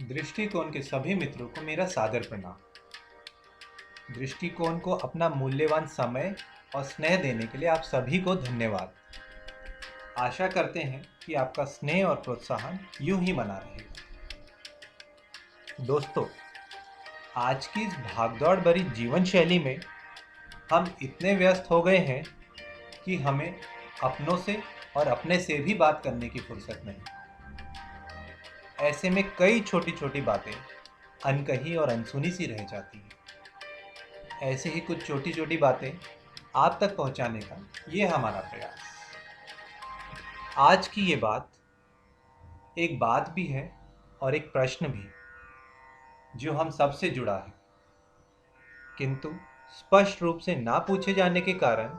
दृष्टिकोण के सभी मित्रों को मेरा सादर प्रणाम। दृष्टिकोण को अपना मूल्यवान समय और स्नेह देने के लिए आप सभी को धन्यवाद। आशा करते हैं कि आपका स्नेह और प्रोत्साहन यूं ही बना रहेगा। दोस्तों, आज की इस भागदौड़ भरी जीवन शैली में हम इतने व्यस्त हो गए हैं कि हमें अपनों से और अपने से भी बात करने की फुर्सत नहीं। ऐसे में कई छोटी छोटी बातें अनकही और अनसुनी सी रह जाती हैं। ऐसे ही कुछ छोटी छोटी बातें आप तक पहुंचाने का ये हमारा प्रयास। आज की ये बात एक बात भी है और एक प्रश्न भी, जो हम सबसे जुड़ा है, किंतु स्पष्ट रूप से ना पूछे जाने के कारण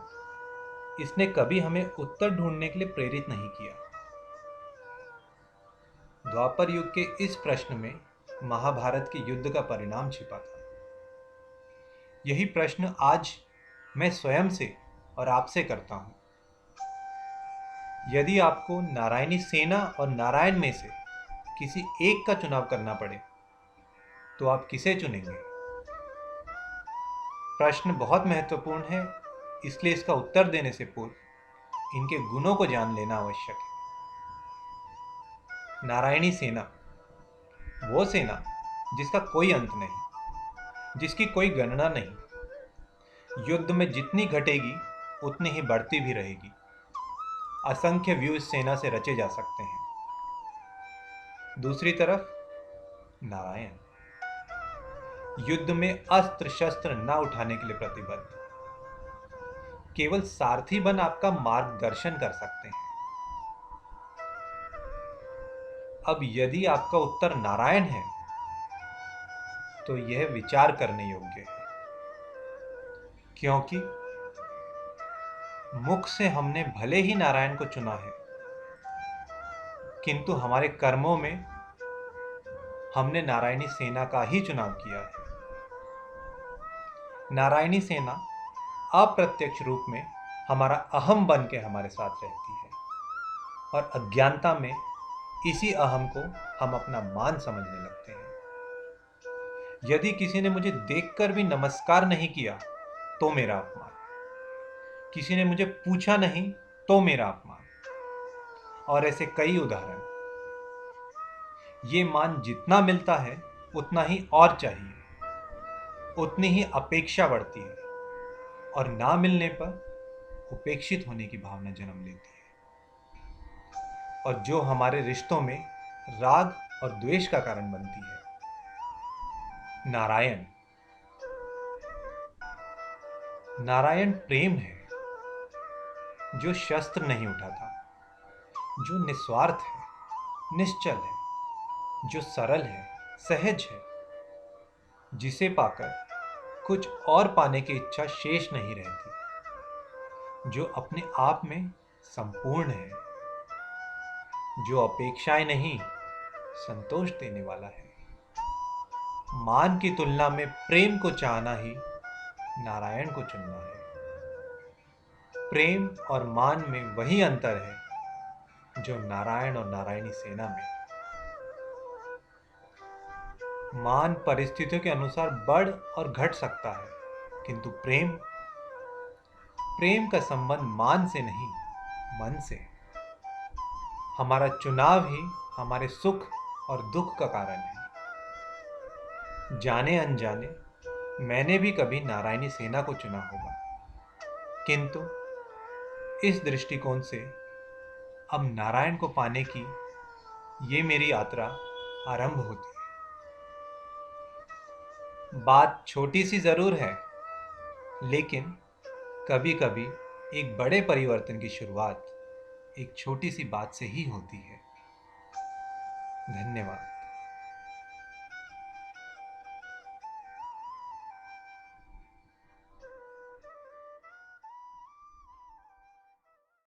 इसने कभी हमें उत्तर ढूंढने के लिए प्रेरित नहीं किया। द्वापर युग के इस प्रश्न में महाभारत के युद्ध का परिणाम छिपा था। यही प्रश्न आज मैं स्वयं से और आपसे करता हूं। यदि आपको नारायणी सेना और नारायण में से किसी एक का चुनाव करना पड़े तो आप किसे चुनेंगे? प्रश्न बहुत महत्वपूर्ण है, इसलिए इसका उत्तर देने से पूर्व इनके गुणों को जान लेना आवश्यक है। नारायणी सेना, वो सेना जिसका कोई अंत नहीं, जिसकी कोई गणना नहीं, युद्ध में जितनी घटेगी उतनी ही बढ़ती भी रहेगी। असंख्य व्यू इस सेना से रचे जा सकते हैं। दूसरी तरफ नारायण, युद्ध में अस्त्र शस्त्र न उठाने के लिए प्रतिबद्ध, केवल सारथी बन आपका मार्गदर्शन कर सकते हैं। अब यदि आपका उत्तर नारायण है तो यह विचार करने योग्य है, क्योंकि मुख से हमने भले ही नारायण को चुना है, किंतु हमारे कर्मों में हमने नारायणी सेना का ही चुनाव किया है। नारायणी सेना अप्रत्यक्ष रूप में हमारा अहम बन के हमारे साथ रहती है, और अज्ञानता में इसी अहम को हम अपना मान समझने लगते हैं। यदि किसी ने मुझे देखकर भी नमस्कार नहीं किया तो मेरा अपमान, किसी ने मुझे पूछा नहीं तो मेरा अपमान, और ऐसे कई उदाहरण। ये मान जितना मिलता है उतना ही और चाहिए, उतनी ही अपेक्षा बढ़ती है, और ना मिलने पर उपेक्षित होने की भावना जन्म लेती है, और जो हमारे रिश्तों में राग और द्वेष का कारण बनती है। नारायण, नारायण प्रेम है, जो शस्त्र नहीं उठाता, जो निस्वार्थ है, निश्चल है, जो सरल है, सहज है, जिसे पाकर कुछ और पाने की इच्छा शेष नहीं रहती, जो अपने आप में संपूर्ण है, जो अपेक्षाएं नहीं संतोष देने वाला है। मान की तुलना में प्रेम को चाहना ही नारायण को चुनना है। प्रेम और मान में वही अंतर है जो नारायण और नारायणी सेना में। मान परिस्थितियों के अनुसार बढ़ और घट सकता है, किंतु प्रेम, प्रेम का संबंध मान से नहीं, मन से है। हमारा चुनाव ही हमारे सुख और दुख का कारण है। जाने अनजाने मैंने भी कभी नारायणी सेना को चुना होगा, किंतु इस दृष्टिकोण से अब नारायण को पाने की ये मेरी यात्रा आरंभ होती है। बात छोटी सी जरूर है, लेकिन कभी कभी एक बड़े परिवर्तन की शुरुआत एक छोटी सी बात से ही होती है। धन्यवाद।